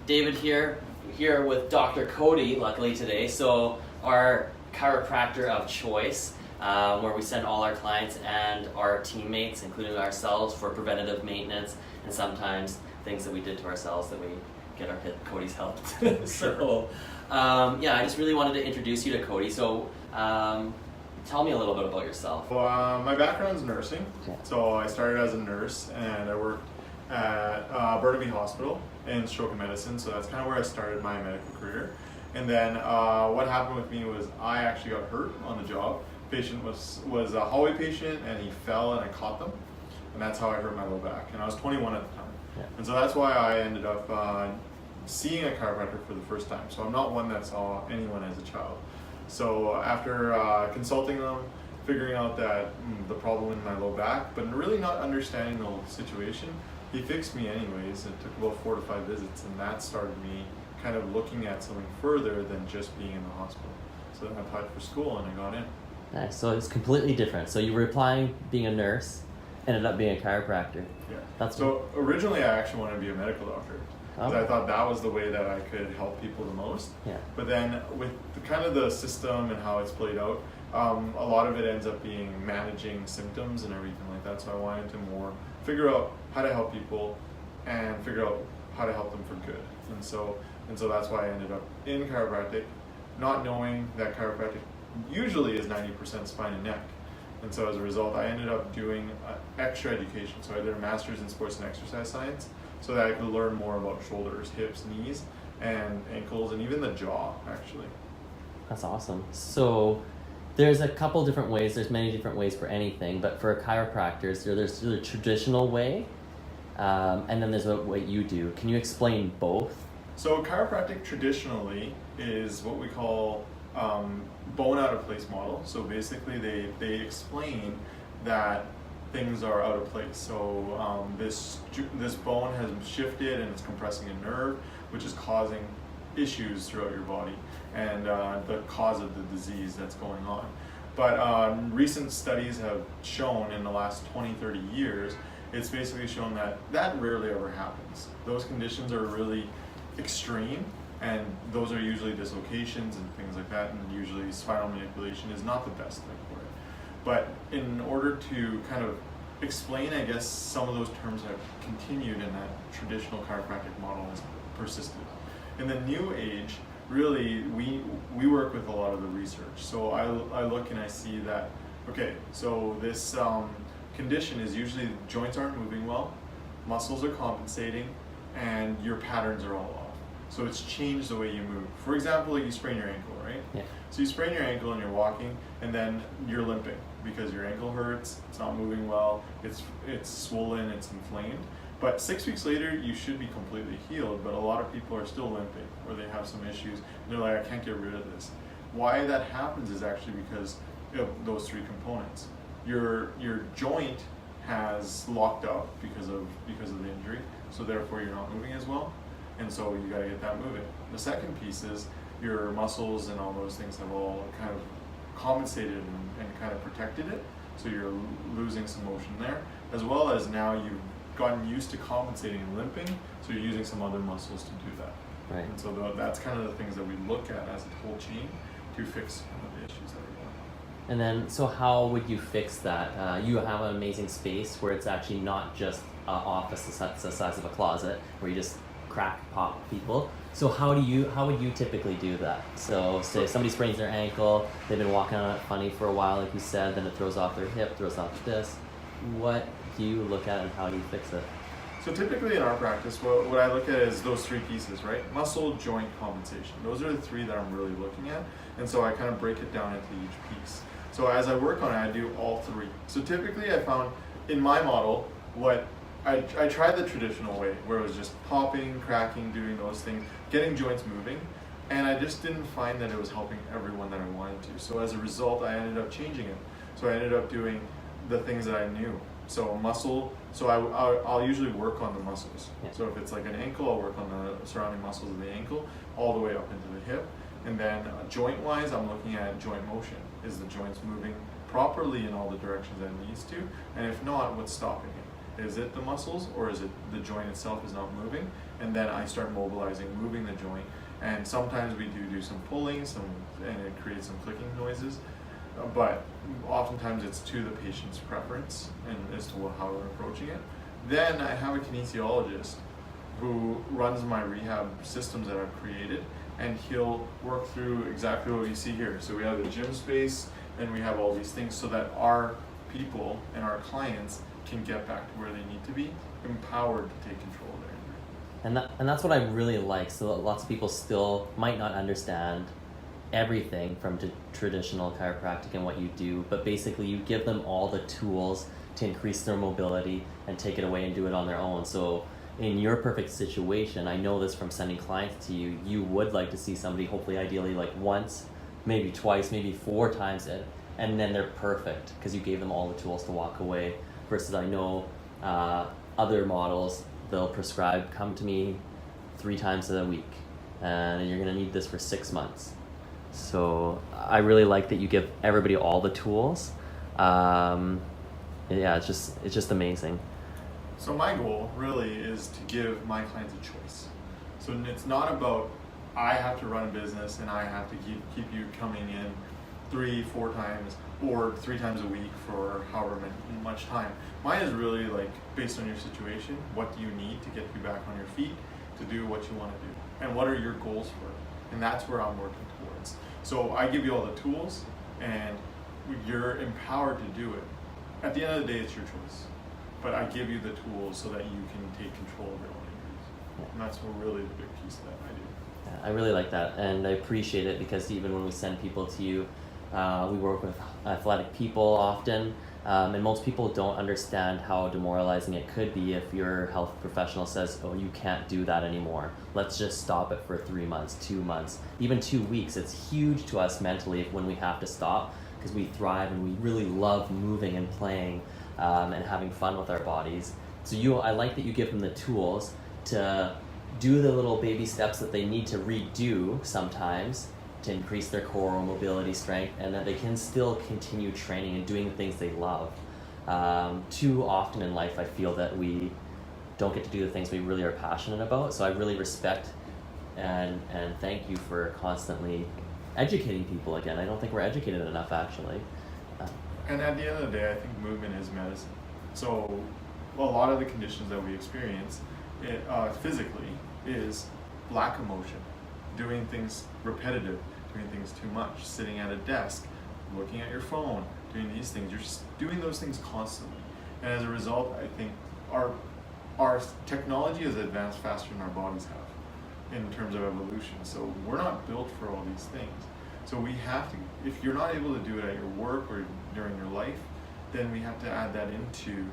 David here with Dr. Kody, luckily today. So our chiropractor of choice, where we send all our clients and our teammates, including ourselves, for preventative maintenance and sometimes things that we did to ourselves that we get our Cody's help. So I just really wanted to introduce you to Kody. So tell me a little bit about yourself. Well, my background is nursing. So I started as a nurse and I worked at Burnaby Hospital in stroke and medicine. So that's kind of where I started my medical career. And then what happened with me was I actually got hurt on the job. Patient was a hallway patient and he fell and I caught them. And that's how I hurt my low back. And I was 21 at the time. Yeah. And so that's why I ended up seeing a chiropractor for the first time. So I'm not one that saw anyone as a child. So after consulting them, figuring out that the problem in my low back, but really not understanding the whole situation, he fixed me anyways. It took about 4 to 5 visits, and that started me kind of looking at something further than just being in the hospital. So then I applied for school and I got in. Nice. So it's completely different. So you were applying being a nurse, ended up being a chiropractor. Yeah. So originally I actually wanted to be a medical doctor. Because I thought that was the way that I could help people the most. Yeah. But then with the system and how it's played out, a lot of it ends up being managing symptoms and everything like that. So I wanted to more figure out how to help people and figure out how to help them for good. And so that's why I ended up in chiropractic, not knowing that chiropractic usually is 90% spine and neck. And so as a result, I ended up doing extra education. So I did a master's in sports and exercise science, so that I could learn more about shoulders, hips, knees, and ankles, and even the jaw, actually. That's awesome. So there's a couple different ways, there's many different ways for anything, but for chiropractors, there's the traditional way, and then there's what you do. Can you explain both? So chiropractic traditionally is what we call bone out of place model. So basically they explain that things are out of place. So this bone has shifted and it's compressing a nerve, which is causing issues throughout your body and the cause of the disease that's going on. But recent studies have shown in the last 20-30 years, it's basically shown that rarely ever happens. Those conditions are really extreme, and those are usually dislocations and things like that, and usually spinal manipulation is not the best thing for it. But in order to kind of explain, I guess, some of those terms have continued and that traditional chiropractic model has persisted. In the new age, really, we work with a lot of the research. So I look and I see that, okay, so this condition is usually joints aren't moving well, muscles are compensating, and your patterns are all off. So it's changed the way you move. For example, like you sprain your ankle, right? Yeah. So you sprain your ankle and you're walking, and then you're limping because your ankle hurts, it's not moving well, it's swollen, it's inflamed. But 6 weeks later, you should be completely healed, but a lot of people are still limping, or they have some issues, and they're like, I can't get rid of this. Why that happens is actually because of those 3 components. Your joint has locked up because of the injury, so therefore you're not moving as well. And so you got to get that moving. The second piece is your muscles and all those things have all kind of compensated and kind of protected it. So you're losing some motion there, as well as now you've gotten used to compensating and limping, so you're using some other muscles to do that. Right. And so that's kind of the things that we look at as a whole chain to fix some of the issues that are going on. And then, so how would you fix that? You have an amazing space where it's actually not just an office the size of a closet, where you just pop people. So how would you typically do that? So say somebody sprains their ankle, they've been walking on it funny for a while, like you said, then it throws off their hip, throws off the disc. What do you look at and how do you fix it? So typically in our practice, what I look at is those 3 pieces, right? Muscle, joint, compensation. Those are the 3 that I'm really looking at. And so I kind of break it down into each piece. So as I work on it, I do all 3. So typically I found in my model, I tried the traditional way where it was just popping, cracking, doing those things, getting joints moving, and I just didn't find that it was helping everyone that I wanted to. So as a result, I ended up changing it. So I ended up doing the things that I knew. So muscle, so I'll usually work on the muscles. Yeah. So if it's like an ankle, I'll work on the surrounding muscles of the ankle all the way up into the hip. And then joint-wise, I'm looking at joint motion. Is the joints moving properly in all the directions that it needs to? And if not, what's stopping it? Is it the muscles, or is it the joint itself is not moving? And then I start mobilizing, moving the joint. And sometimes we do some pulling, and it creates some clicking noises. But oftentimes it's to the patient's preference and as to how we're approaching it. Then I have a kinesiologist who runs my rehab systems that I've created, and he'll work through exactly what you see here. So we have a gym space, and we have all these things so that our people and our clients can get back to where they need to be, empowered to take control of their injury. And that's what I really like. So lots of people still might not understand everything from traditional chiropractic and what you do, but basically you give them all the tools to increase their mobility and take it away and do it on their own. So in your perfect situation, I know this from sending clients to you, you would like to see somebody, hopefully ideally like once, maybe twice, maybe 4 times it, and then they're perfect because you gave them all the tools to walk away. Versus I know other models, they'll prescribe, come to me 3 times a week and you're gonna need this for 6 months. So I really like that you give everybody all the tools. Yeah, it's just amazing. So my goal really is to give my clients a choice. So it's not about I have to run a business and I have to keep you coming in 3-4 times or 3 times a week for however much time. Mine is really like based on your situation. What do you need to get you back on your feet to do what you want to do, and what are your goals for it? And that's where I'm working towards. So I give you all the tools, and you're empowered to do it. At the end of the day, it's your choice. But I give you the tools so that you can take control of your own injuries. And that's really the big piece that I do. Yeah, I really like that, and I appreciate it because even when we send people to you, we work with athletic people often, and most people don't understand how demoralizing it could be if your health professional says, oh, you can't do that anymore. Let's just stop it for 3 months, 2 months, even 2 weeks. It's huge to us mentally when we have to stop because we thrive and we really love moving and playing and having fun with our bodies. So I like that you give them the tools to do the little baby steps that they need to redo sometimes to increase their core mobility strength, and that they can still continue training and doing the things they love. Too often in life I feel that we don't get to do the things we really are passionate about, so I really respect and thank you for constantly educating people again. I don't think we're educated enough actually. And at the end of the day, I think movement is medicine. So a lot of the conditions that we experience physically is lack of motion, doing things repetitive, doing things too much, sitting at a desk, looking at your phone, doing these things. You're just doing those things constantly. And as a result, I think our technology has advanced faster than our bodies have in terms of evolution. So we're not built for all these things. So we have to, if you're not able to do it at your work or during your life, then we have to add that into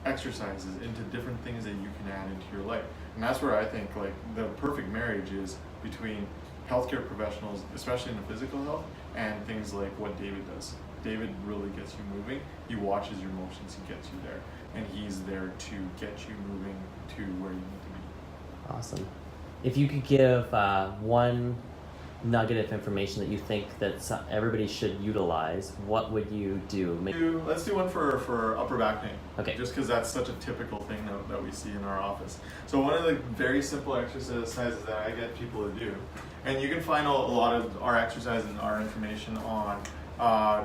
exercises, into different things that you can add into your life. And that's where I think like the perfect marriage is between healthcare professionals, especially in the physical health, and things like what David does. David really gets you moving. He watches your motions, he gets you there, and he's there to get you moving to where you need to be. Awesome. If you could give one nugget of information that you think that everybody should utilize, what would you do? Let's do one for upper back pain. Okay. Just because that's such a typical thing that we see in our office. So one of the very simple exercises that I get people to do, and you can find a lot of our exercises and our information on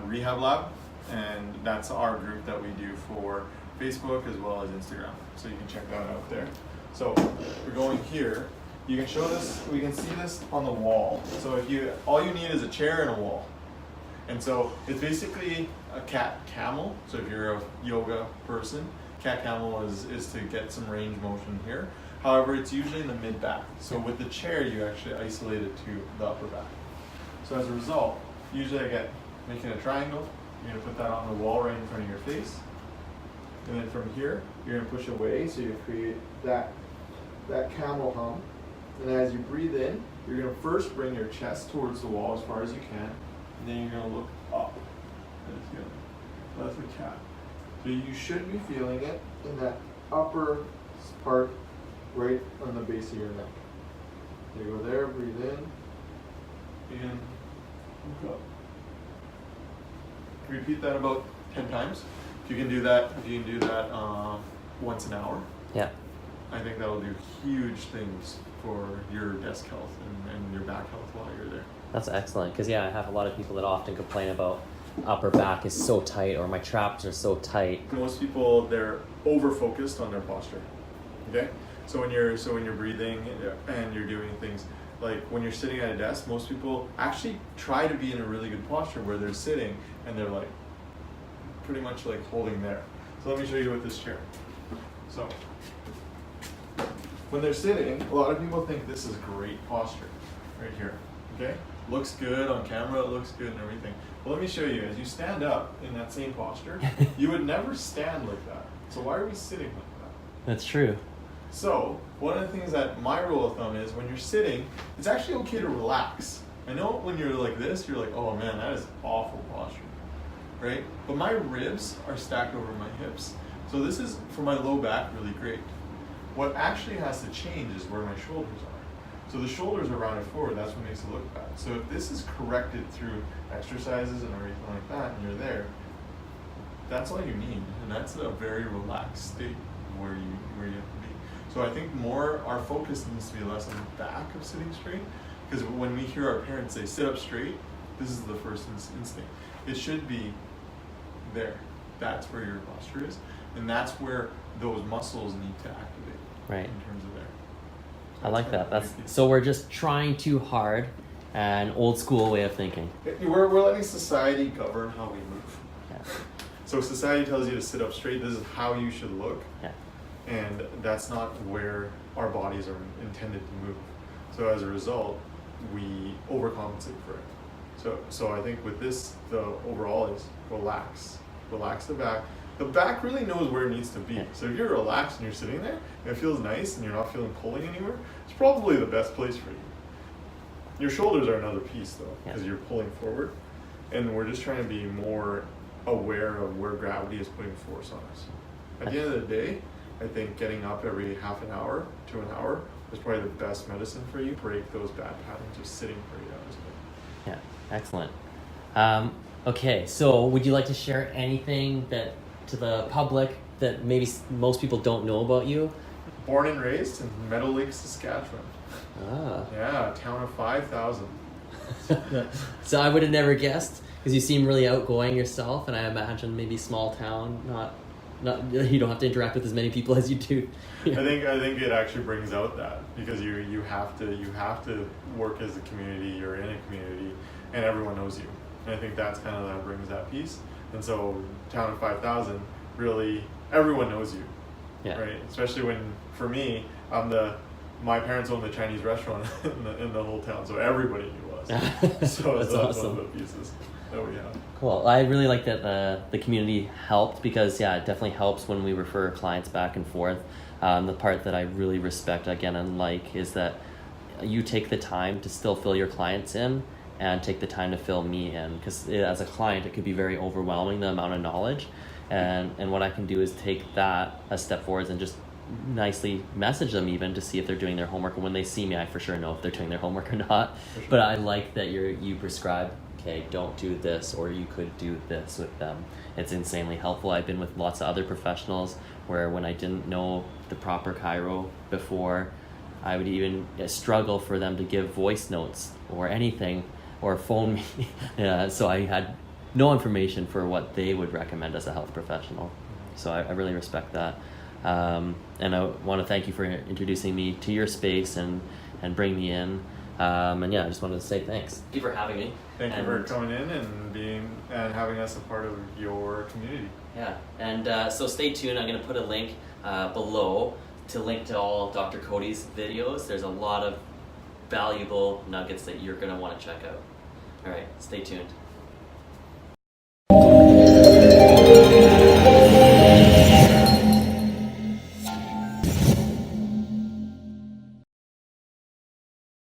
Rehab Lab, and that's our group that we do for Facebook as well as Instagram. So you can check that out there. So we're going here. You can show this, we can see this on the wall. So all you need is a chair and a wall. And so it's basically a cat camel. So if you're a yoga person, cat camel is to get some range motion here. However, it's usually in the mid back. So with the chair, you actually isolate it to the upper back. So as a result, usually I get making a triangle. You're gonna put that on the wall right in front of your face. And then from here, you're gonna push away so you create that camel hum. And as you breathe in, you're going to first bring your chest towards the wall as far as you can, and then you're going to look up. That's the cat. So you should be feeling it in that upper part right on the base of your neck. So you go there, breathe in, and look up. Repeat that about 10 times. If you can do that once an hour, Yeah. I think that'll do huge things for your desk health and your back health while you're there. That's excellent, because I have a lot of people that often complain about upper back is so tight, or my traps are so tight. Most people, they're over focused on their posture. Okay, so when you're breathing and you're doing things like when you're sitting at a desk, most people actually try to be in a really good posture where they're sitting and they're like pretty much like holding there. So let me show you with this chair. So when they're sitting, a lot of people think this is great posture right here. Okay, looks good on camera, it looks good and everything. Well, let me show you. As you stand up in that same posture, you would never stand like that. So why are we sitting like that? That's true. So one of the things that my rule of thumb is when you're sitting, it's actually okay to relax. I know when you're like this, you're like, oh man, that is awful posture, right? But my ribs are stacked over my hips. So this is, for my low back, really great. What actually has to change is where my shoulders are. So the shoulders are rounded forward, that's what makes it look bad. So if this is corrected through exercises and everything like that, and you're there, that's all you need. And that's a very relaxed state where you have to be. So I think our focus needs to be less on the back of sitting straight, because when we hear our parents say, sit up straight, this is the first instinct. It should be there. That's where your posture is. And that's where those muscles need to activate. Right. In terms of there. I like that. So we're just trying too hard, an old school way of thinking. We're letting society govern how we move. Yeah. So society tells you to sit up straight. This is how you should look. Yeah. And that's not where our bodies are intended to move. So as a result, we overcompensate for it. So I think with this, the overall is relax. Relax the back. The back really knows where it needs to be. Yeah. So if you're relaxed and you're sitting there, and it feels nice and you're not feeling pulling anywhere, it's probably the best place for you. Your shoulders are another piece though, because you're pulling forward. And we're just trying to be more aware of where gravity is putting force on us. At the end of the day, I think getting up every half an hour to an hour is probably the best medicine for you. Break those bad patterns of sitting for 8 hours a day. Yeah, excellent. Okay, so would you like to share anything that to the public that maybe most people don't know about you? Born and raised in Meadow Lake, Saskatchewan. Ah. Yeah, a town of 5,000. So I would have never guessed, because you seem really outgoing yourself, and I imagine maybe small town, not you don't have to interact with as many people as you do. I think it actually brings out that, because you have to work as a community. You're in a community, and everyone knows you. And I think that brings that piece. And so, town of 5,000, really everyone knows you, right? Especially when, for me, my parents own the Chinese restaurant in the whole town, so everybody knew us. So that's awesome. one of the pieces that we have. Cool. I really like that the community helped, because it definitely helps when we refer clients back and forth. The part that I really respect again and like is that you take the time to still fill your clients in and take the time to fill me in, because as a client it could be very overwhelming, the amount of knowledge, and what I can do is take that a step forward and just nicely message them even to see if they're doing their homework. And when they see me, I for sure know if they're doing their homework or not. Sure. But I like that you prescribe, okay, don't do this, or you could do this with them. It's insanely helpful. I've been with lots of other professionals where when I didn't know the proper chiro before, I would even struggle for them to give voice notes or anything, or phone me. So I had no information for what they would recommend as a health professional. So I really respect that. And I want to thank you for introducing me to your space and bringing me in. I just wanted to say thanks. Thank you for having me. Thank you for coming in and having us a part of your community. Yeah, and so stay tuned. I'm going to put a link below to link to all Dr. Kody's videos. There's a lot of valuable nuggets that you're going to want to check out. All right, stay tuned.